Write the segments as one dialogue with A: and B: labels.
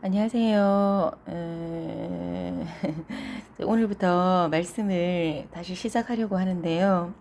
A: 안녕하세요. 오늘부터 말씀을 다시 시작하려고 하는데요.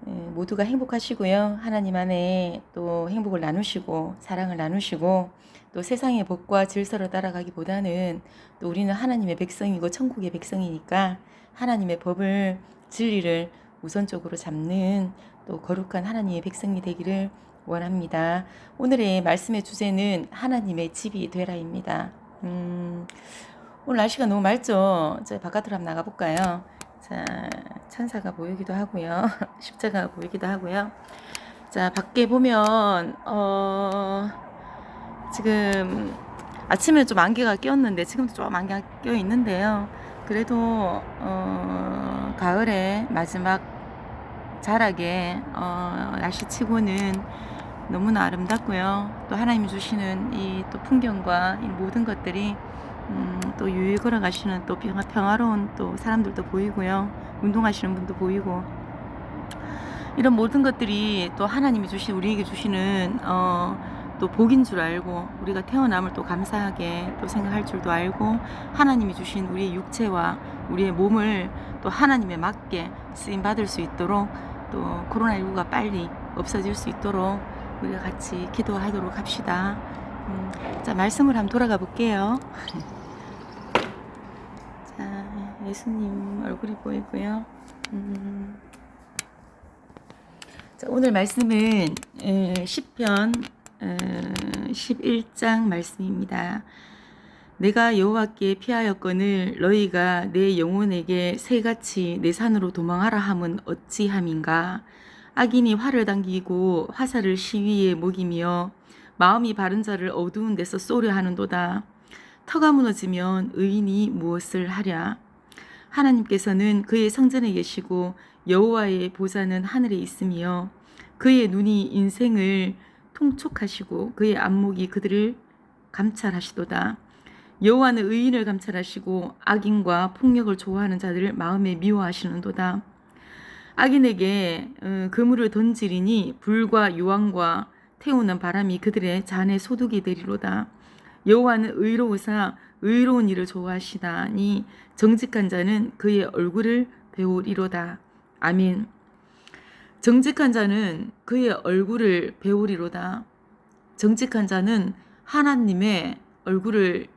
A: 모두가 행복하시고요. 하나님 안에 또 행복을 나누시고 사랑을 나누시고 또 세상의 법과 질서를 따라가기보다는 또 우리는 하나님의 백성이고 천국의 백성이니까 하나님의 법을 진리를 우선적으로 잡는 또 거룩한 하나님의 백성이 되기를 원합니다. 오늘의 말씀의 주제는 하나님의 집이 되라입니다. 오늘 날씨가 너무 맑죠? 저 바깥으로 한번 나가볼까요? 자, 천사가 보이기도 하고요. 십자가가 보이기도 하고요. 자, 밖에 보면 지금 아침에 좀 안개가 꼈는데 지금도 좀 안개가 껴 있는데요. 그래도 가을의 마지막 자락에 날씨치고는 너무나 아름답고요. 또 하나님이 주시는 이 또 풍경과 이 모든 것들이 또 유유히 걸어가시는 또 평화로운 또 사람들도 보이고요. 운동하시는 분도 보이고 이런 모든 것들이 또 하나님이 주신 우리에게 주시는 또 복인 줄 알고 우리가 태어남을 또 감사하게 또 생각할 줄도 알고 하나님이 주신 우리의 육체와 우리의 몸을 또 하나님에 맞게 쓰임 받을 수 있도록 또 코로나19가 빨리 없어질 수 있도록 우리가 같이 기도하도록 합시다. 자, 말씀을 한번 돌아가 볼게요. 자, 예수님 얼굴이 보이고요. 자, 오늘 말씀은 시편 11장 말씀입니다. 내가 여호와께 피하였거늘 너희가 내 영혼에게 새같이 내 산으로 도망하라 함은 어찌함인가. 악인이 활을 당기고 화살을 시위에 먹이며 마음이 바른 자를 어두운 데서 쏘려 하는도다. 터가 무너지면 의인이 무엇을 하랴. 하나님께서는 그의 성전에 계시고 여호와의 보좌는 하늘에 있으며 그의 눈이 인생을 통촉하시고 그의 안목이 그들을 감찰하시도다. 여호와는 의인을 감찰하시고 악인과 폭력을 좋아하는 자들을 마음에 미워하시는도다. 악인에게 그물을 던지리니 불과 유황과 태우는 바람이 그들의 잔에 소득이 되리로다. 여호와는 의로우사 의로운 일을 좋아하시다니 정직한 자는 그의 얼굴을 배우리로다. 아멘. 정직한 자는 그의 얼굴을 배우리로다. 정직한 자는 하나님의 얼굴을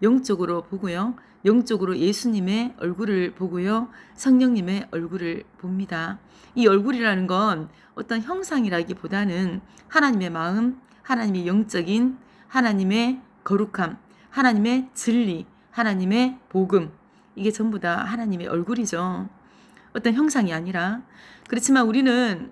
A: 영적으로 보고요. 영적으로 예수님의 얼굴을 보고요. 성령님의 얼굴을 봅니다. 이 얼굴이라는 건 어떤 형상이라기보다는 하나님의 마음, 하나님의 영적인 하나님의 거룩함, 하나님의 진리, 하나님의 복음, 이게 전부 다 하나님의 얼굴이죠. 어떤 형상이 아니라. 그렇지만 우리는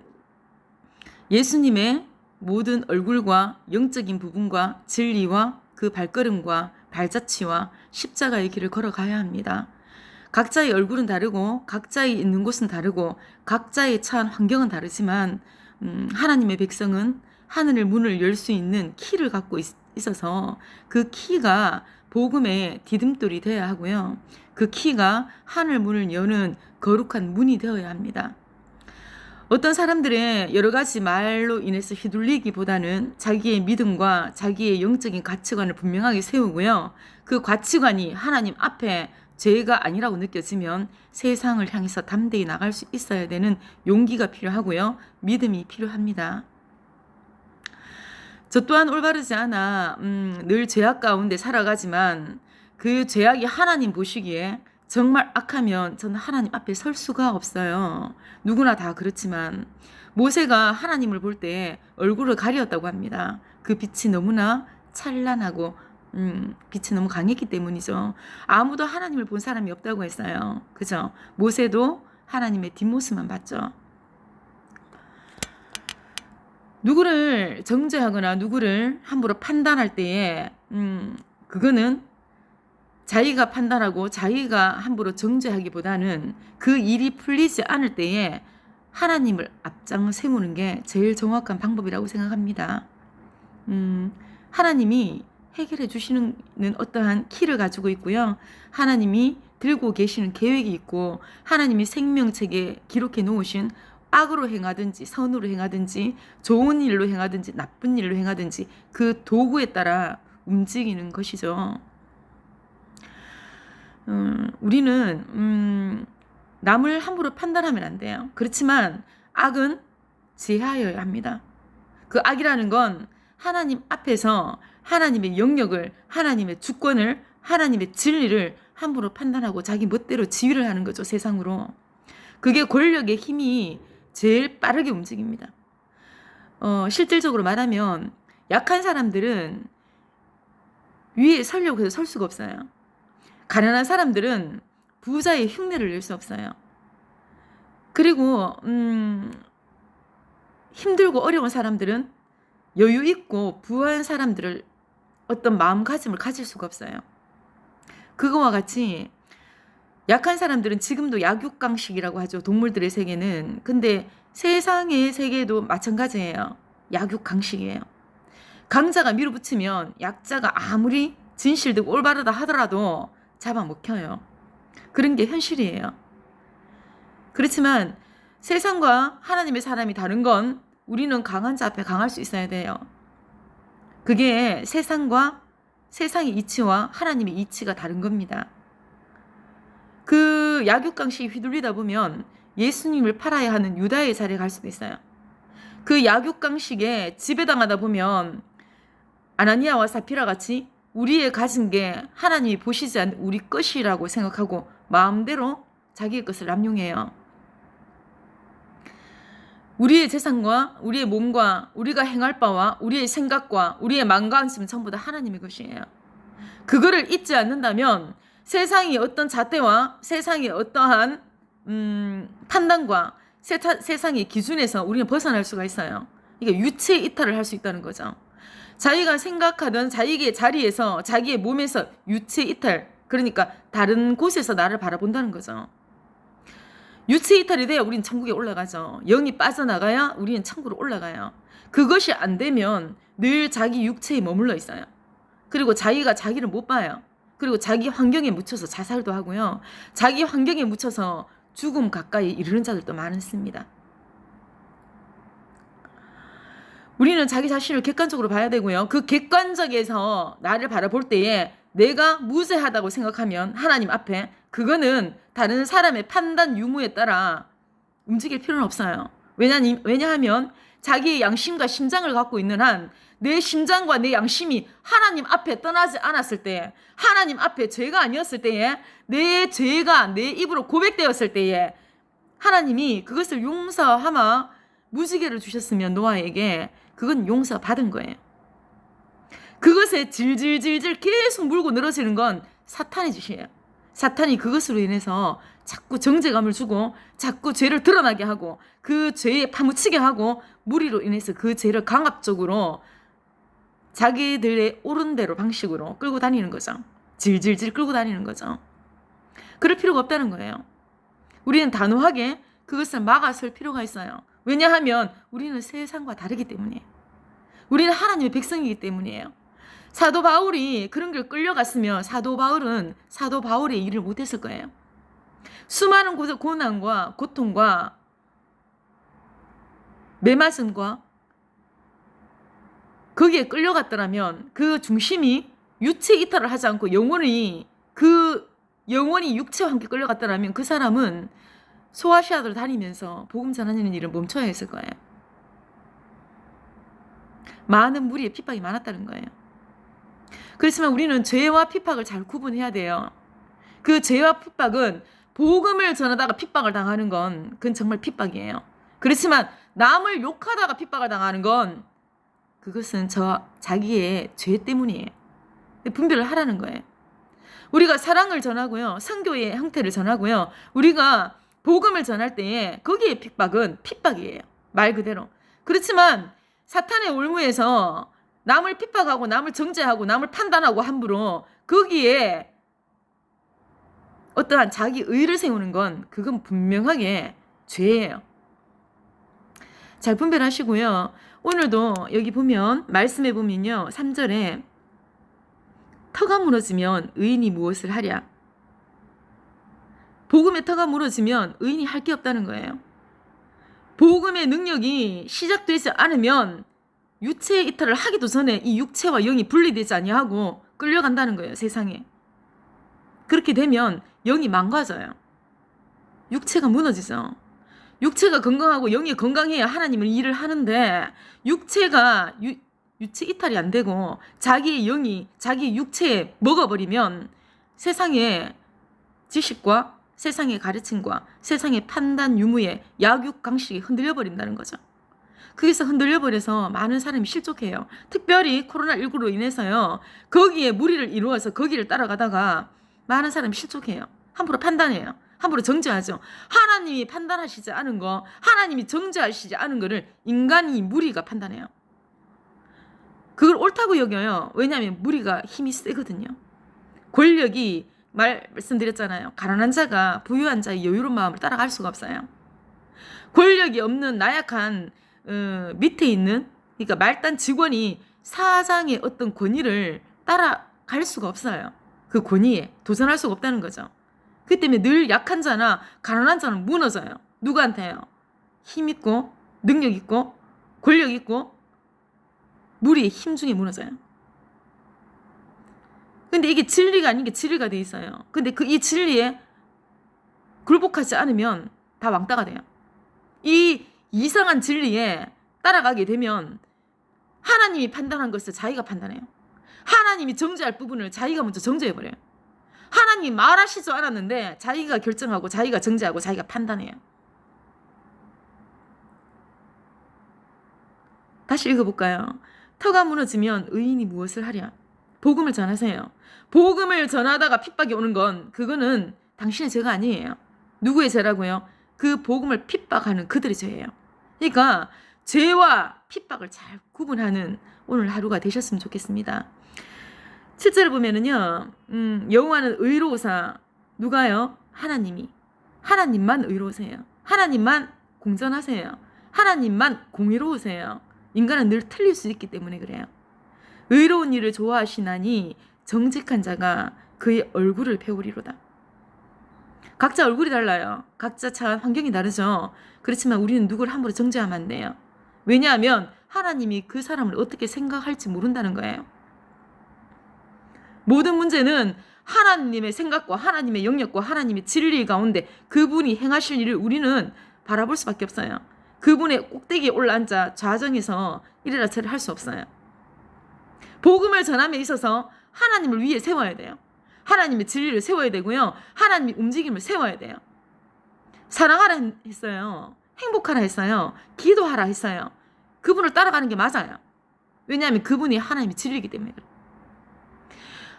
A: 예수님의 모든 얼굴과 영적인 부분과 진리와 그 발걸음과 발자취와 십자가의 길을 걸어가야 합니다. 각자의 얼굴은 다르고 각자의 있는 곳은 다르고 각자의 처한 환경은 다르지만 하나님의 백성은 하늘의 문을 열 수 있는 키를 갖고 있어서 그 키가 복음의 디딤돌이 되어야 하고요. 그 키가 하늘 문을 여는 거룩한 문이 되어야 합니다. 어떤 사람들의 여러 가지 말로 인해서 휘둘리기보다는 자기의 믿음과 자기의 영적인 가치관을 분명하게 세우고요. 그 가치관이 하나님 앞에 죄가 아니라고 느껴지면 세상을 향해서 담대히 나갈 수 있어야 되는 용기가 필요하고요. 믿음이 필요합니다. 저 또한 올바르지 않아 늘 죄악 가운데 살아가지만 그 죄악이 하나님 보시기에 정말 악하면 저는 하나님 앞에 설 수가 없어요. 누구나 다 그렇지만 모세가 하나님을 볼 때 얼굴을 가렸다고 합니다. 그 빛이 너무나 찬란하고 빛이 너무 강했기 때문이죠. 아무도 하나님을 본 사람이 없다고 했어요. 그죠? 모세도 하나님의 뒷모습만 봤죠. 누구를 정죄하거나 누구를 함부로 판단할 때에 그거는 자기가 판단하고 자기가 함부로 정죄하기보다는 그 일이 풀리지 않을 때에 하나님을 앞장 세우는 게 제일 정확한 방법이라고 생각합니다. 하나님이 해결해 주시는 어떠한 키를 가지고 있고요. 하나님이 들고 계시는 계획이 있고 하나님이 생명책에 기록해 놓으신 악으로 행하든지 선으로 행하든지 좋은 일로 행하든지 나쁜 일로 행하든지 그 도구에 따라 움직이는 것이죠. 우리는 남을 함부로 판단하면 안 돼요. 그렇지만 악은 제하여야 합니다. 그 악이라는 건 하나님 앞에서 하나님의 영역을, 하나님의 주권을, 하나님의 진리를 함부로 판단하고 자기 멋대로 지휘를 하는 거죠, 세상으로. 그게 권력의 힘이 제일 빠르게 움직입니다. 실질적으로 말하면 약한 사람들은 위에 서려고 해서 설 수가 없어요. 가난한 사람들은 부자의 흉내를 낼 수 없어요. 그리고 힘들고 어려운 사람들은 여유 있고 부한 사람들을 어떤 마음가짐을 가질 수가 없어요. 그거와 같이 약한 사람들은 지금도 약육강식이라고 하죠. 동물들의 세계는. 근데 세상의 세계도 마찬가지예요. 약육강식이에요. 강자가 밀어붙이면 약자가 아무리 진실되고 올바르다 하더라도 잡아먹혀요. 그런 게 현실이에요. 그렇지만 세상과 하나님의 사람이 다른 건 우리는 강한 자 앞에 강할 수 있어야 돼요. 그게 세상의 이치와 하나님의 이치가 다른 겁니다. 그 약육강식이 휘둘리다 보면 예수님을 팔아야 하는 유다의 자리에 갈 수도 있어요. 그 약육강식에 지배당하다 보면 아나니아와 사피라 같이 우리의 가진 게 하나님이 보시지 않는 우리 것이라고 생각하고 마음대로 자기의 것을 남용해요. 우리의 재산과 우리의 몸과 우리가 행할 바와 우리의 생각과 우리의 마음과 안심은 전부 다 하나님의 것이에요. 그거를 잊지 않는다면 세상이 어떤 잣대와 세상의 어떠한 판단과 세상의 기준에서 우리는 벗어날 수가 있어요. 이게 유체 이탈을 할 수 있다는 거죠. 자기가 생각하던 자기의 자리에서 자기의 몸에서 유체 이탈, 그러니까 다른 곳에서 나를 바라본다는 거죠. 유체 이탈이 돼야 우리는 천국에 올라가죠. 영이 빠져나가야 우리는 천국으로 올라가요. 그것이 안 되면 늘 자기 육체에 머물러 있어요. 그리고 자기가 자기를 못 봐요. 그리고 자기 환경에 묻혀서 자살도 하고요. 자기 환경에 묻혀서 죽음 가까이 이르는 자들도 많습니다. 우리는 자기 자신을 객관적으로 봐야 되고요. 그 객관적에서 나를 바라볼 때에 내가 무죄하다고 생각하면 하나님 앞에 그거는 다른 사람의 판단 유무에 따라 움직일 필요는 없어요. 왜냐하면 자기의 양심과 심장을 갖고 있는 한 내 심장과 내 양심이 하나님 앞에 떠나지 않았을 때, 하나님 앞에 죄가 아니었을 때에, 내 죄가 내 입으로 고백되었을 때에 하나님이 그것을 용서하마 무지개를 주셨으면 노아에게 그건 용서받은 거예요. 그것에 질질질질 계속 물고 늘어지는 건 사탄의 짓이에요. 사탄이 그것으로 인해서 자꾸 정죄감을 주고 자꾸 죄를 드러나게 하고 그 죄에 파묻히게 하고 무리로 인해서 그 죄를 강압적으로 자기들의 옳은 대로 방식으로 끌고 다니는 거죠. 질질질 끌고 다니는 거죠. 그럴 필요가 없다는 거예요. 우리는 단호하게 그것을 막아설 필요가 있어요. 왜냐하면 우리는 세상과 다르기 때문이에요. 우리는 하나님의 백성이기 때문이에요. 사도 바울이 그런 걸 끌려갔으면 사도 바울의 일을 못했을 거예요. 수많은 고난과 고통과 매맞음과 거기에 끌려갔더라면 그 중심이 유체 이탈을 하지 않고 영원히 육체와 함께 끌려갔더라면 그 사람은 소아시아를 다니면서 복음 전하는 일을 멈춰야 했을 거예요. 많은 무리의 핍박이 많았다는 거예요. 그렇지만 우리는 죄와 핍박을 잘 구분해야 돼요. 그 죄와 핍박은 복음을 전하다가 핍박을 당하는 건 그건 정말 핍박이에요. 그렇지만 남을 욕하다가 핍박을 당하는 건 그것은 자기의 죄 때문이에요. 분별을 하라는 거예요. 우리가 사랑을 전하고요. 선교의 형태를 전하고요. 우리가 복음을 전할 때에 거기에 핍박은 핍박이에요. 말 그대로. 그렇지만 사탄의 올무에서 남을 핍박하고 남을 정죄하고 남을 판단하고 함부로 거기에 어떠한 자기 의를 세우는 건 그건 분명하게 죄예요. 잘 분별하시고요. 오늘도 여기 보면 말씀해 보면요. 3절에 터가 무너지면 의인이 무엇을 하랴. 복음의 터가 무너지면 의인이 할 게 없다는 거예요. 복음의 능력이 시작되지 않으면 유체 이탈을 하기도 전에 이 육체와 영이 분리되지 아니하고 끌려간다는 거예요, 세상에. 그렇게 되면 영이 망가져요. 육체가 무너지죠. 육체가 건강하고 영이 건강해야 하나님은 일을 하는데 육체가 유체 이탈이 안 되고 자기의 영이 자기 육체에 먹어버리면 세상의 지식과 세상의 가르침과 세상의 판단 유무의 약육강식이 흔들려 버린다는 거죠. 거기서 흔들려 버려서 많은 사람이 실족해요. 특별히 코로나19로 인해서요. 거기에 무리를 이루어서 거기를 따라가다가 많은 사람이 실족해요. 함부로 판단해요. 함부로 정죄하죠. 하나님이 판단하시지 않은 거, 하나님이 정죄하시지 않은 거를 인간이 무리가 판단해요. 그걸 옳다고 여겨요. 왜냐하면 무리가 힘이 세거든요. 권력이 말씀드렸잖아요. 가난한 자가 부유한 자의 여유로운 마음을 따라갈 수가 없어요. 권력이 없는 나약한 밑에 있는 그러니까 말단 직원이 사장의 어떤 권위를 따라갈 수가 없어요. 그 권위에 도전할 수가 없다는 거죠. 그 때문에 늘 약한 자나 가난한 자는 무너져요. 누구한테요? 힘 있고 능력 있고 권력 있고 무리의 힘 중에 무너져요. 근데 이게 진리가 아닌 게 진리가 돼 있어요. 근데 이 진리에 굴복하지 않으면 다 왕따가 돼요. 이 이상한 진리에 따라가게 되면 하나님이 판단한 것을 자기가 판단해요. 하나님이 정죄할 부분을 자기가 먼저 정죄해버려요. 하나님이 말하시지 않았는데 자기가 결정하고 자기가 정죄하고 자기가 판단해요. 다시 읽어볼까요? 터가 무너지면 의인이 무엇을 하랴? 복음을 전하세요. 복음을 전하다가 핍박이 오는 건 그거는 당신의 죄가 아니에요. 누구의 죄라고요? 그 복음을 핍박하는 그들의 죄예요. 그러니까 죄와 핍박을 잘 구분하는 오늘 하루가 되셨으면 좋겠습니다. 7절을 보면은요, 여호와는 의로우사. 누가요? 하나님이. 하나님만 의로우세요. 하나님만 공전하세요. 하나님만 공의로우세요. 인간은 늘 틀릴 수 있기 때문에 그래요. 의로운 일을 좋아하시나니 정직한 자가 그의 얼굴을 배우리로다. 각자 얼굴이 달라요. 각자 참 환경이 다르죠. 그렇지만 우리는 누구를 함부로 정죄하면 안 돼요. 왜냐하면 하나님이 그 사람을 어떻게 생각할지 모른다는 거예요. 모든 문제는 하나님의 생각과 하나님의 영역과 하나님의 진리 가운데 그분이 행하실 일을 우리는 바라볼 수밖에 없어요. 그분의 꼭대기에 올라앉아 좌정에서 이래라 저래라 할 수 없어요. 복음을 전함에 있어서 하나님을 위에 세워야 돼요. 하나님의 진리를 세워야 되고요. 하나님의 움직임을 세워야 돼요. 사랑하라 했어요. 행복하라 했어요. 기도하라 했어요. 그분을 따라가는 게 맞아요. 왜냐하면 그분이 하나님의 진리이기 때문에 그래요.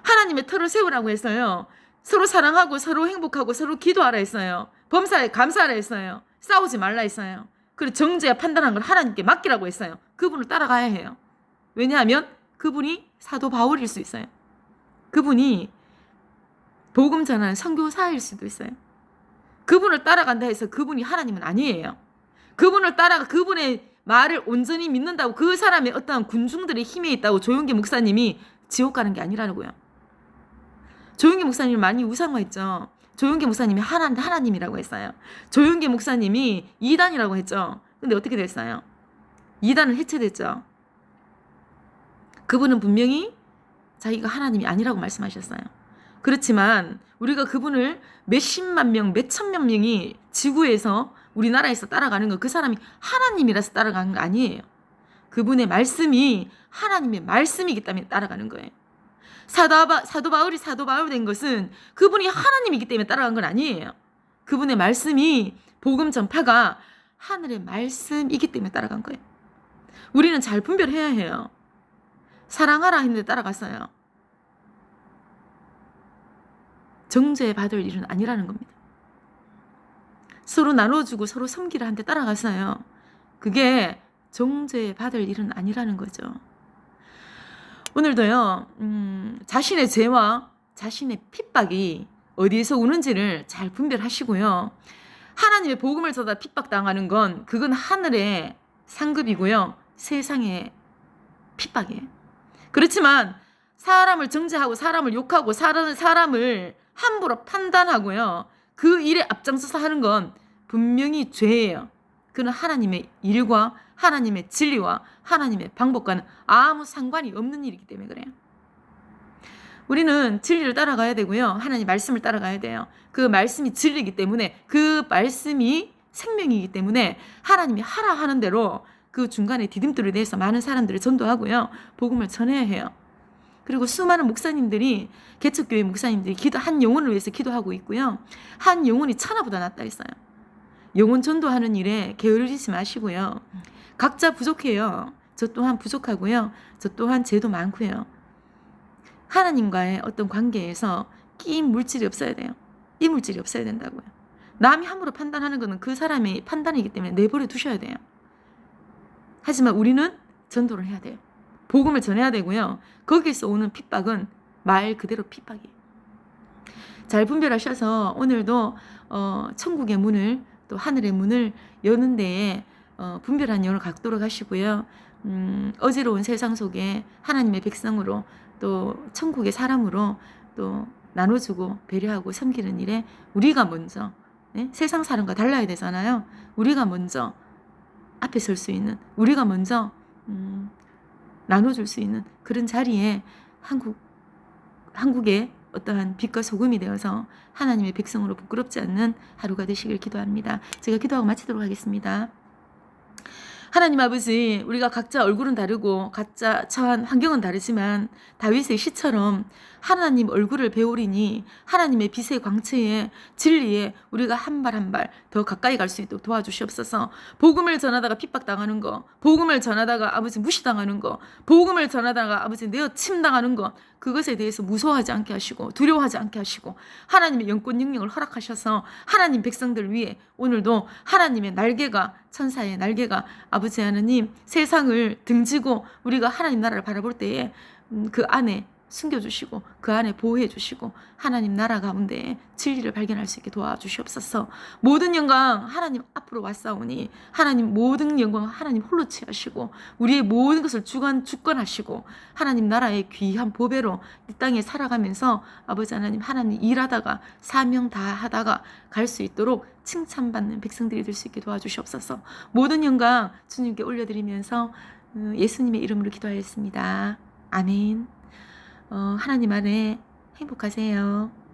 A: 하나님의 터를 세우라고 했어요. 서로 사랑하고 서로 행복하고 서로 기도하라 했어요. 범사에 감사하라 했어요. 싸우지 말라 했어요. 그리고 정죄와 판단한 걸 하나님께 맡기라고 했어요. 그분을 따라가야 해요. 왜냐하면 그분이 사도 바울일 수 있어요. 그분이 복음 전하는 선교사일 수도 있어요. 그분을 따라간다 해서 그분이 하나님은 아니에요. 그분을 따라가 그분의 말을 온전히 믿는다고 그 사람의 어떤 군중들의 힘에 있다고 조용기 목사님이 지옥 가는 게 아니라고요. 조용기 목사님 많이 우상화했죠. 조용기 목사님이 하나님이라고 했어요. 조용기 목사님이 이단이라고 했죠. 근데 어떻게 됐어요? 이단은 해체됐죠. 그분은 분명히 자기가 하나님이 아니라고 말씀하셨어요. 그렇지만 우리가 그분을 몇십만 명, 몇천만 명이 지구에서 우리나라에서 따라가는 건 그 사람이 하나님이라서 따라가는 거 아니에요. 그분의 말씀이 하나님의 말씀이기 때문에 따라가는 거예요. 사도 바울이 사도 바울 된 것은 그분이 하나님이기 때문에 따라간 건 아니에요. 그분의 말씀이 복음 전파가 하늘의 말씀이기 때문에 따라간 거예요. 우리는 잘 분별해야 해요. 사랑하라 했는데 따라갔어요. 정죄받을 일은 아니라는 겁니다. 서로 나눠주고 서로 섬기라 한데 따라갔어요. 그게 정죄받을 일은 아니라는 거죠. 오늘도요, 자신의 죄와 자신의 핍박이 어디에서 오는지를 잘 분별하시고요. 하나님의 복음을 전하다 핍박당하는 건 그건 하늘의 상급이고요. 세상의 핍박이에요. 그렇지만 사람을 정죄하고 사람을 욕하고 사람을 함부로 판단하고요. 그 일에 앞장서서 하는 건 분명히 죄예요. 그는 하나님의 일과 하나님의 진리와 하나님의 방법과는 아무 상관이 없는 일이기 때문에 그래요. 우리는 진리를 따라가야 되고요. 하나님 말씀을 따라가야 돼요. 그 말씀이 진리이기 때문에, 그 말씀이 생명이기 때문에 하나님이 하라 하는 대로 그 중간에 디딤돌을 내서 많은 사람들을 전도하고요. 복음을 전해야 해요. 그리고 수많은 목사님들이, 개척교회 목사님들이 한 영혼을 위해서 기도하고 있고요. 한 영혼이 천하보다 낫다 했어요. 영혼 전도하는 일에 게으르지 마시고요. 각자 부족해요. 저 또한 부족하고요. 저 또한 죄도 많고요. 하나님과의 어떤 관계에서 끼인 물질이 없어야 돼요. 이 물질이 없어야 된다고요. 남이 함부로 판단하는 것은 그 사람의 판단이기 때문에 내버려 두셔야 돼요. 하지만 우리는 전도를 해야 돼요. 복음을 전해야 되고요. 거기서 오는 핍박은 말 그대로 핍박이에요. 잘 분별하셔서 오늘도 천국의 문을, 또 하늘의 문을 여는 데에 분별한 영을 갖도록 하시고요. 어지러운 세상 속에 하나님의 백성으로, 또 천국의 사람으로 또 나눠주고 배려하고 섬기는 일에 우리가 먼저, 세상 사람과 달라야 되잖아요. 우리가 먼저 앞에 설 수 있는, 우리가 먼저 나눠줄 수 있는 그런 자리에 한국의 어떠한 빛과 소금이 되어서 하나님의 백성으로 부끄럽지 않는 하루가 되시길 기도합니다. 제가 기도하고 마치도록 하겠습니다. 하나님 아버지, 우리가 각자 얼굴은 다르고 각자 처한 환경은 다르지만 다윗의 시처럼 하나님 얼굴을 배우리니 하나님의 빛의 광채에 진리에 우리가 한 발 한 발 더 가까이 갈 수 있도록 도와주시옵소서. 복음을 전하다가 핍박당하는 거, 복음을 전하다가 아버지 무시당하는 거, 복음을 전하다가 아버지 내어 침당하는 거, 그것에 대해서 무서워하지 않게 하시고 두려워하지 않게 하시고 하나님의 영권 능력을 허락하셔서 하나님 백성들 위해 오늘도 하나님의 날개가, 천사의 날개가 아버지 하나님 세상을 등지고 우리가 하나님 나라를 바라볼 때에 그 안에 숨겨주시고 그 안에 보호해주시고 하나님 나라 가운데 진리를 발견할 수 있게 도와주시옵소서. 모든 영광 하나님 앞으로 왔사오니 하나님 모든 영광 하나님 홀로 취하시고 우리의 모든 것을 주권하시고 하나님 나라의 귀한 보배로 이 땅에 살아가면서 아버지 하나님 일하다가 사명 다하다가 갈 수 있도록 칭찬받는 백성들이 될 수 있게 도와주시옵소서. 모든 영광 주님께 올려드리면서 예수님의 이름으로 기도하였습니다. 아멘. 하나님 안에 행복하세요.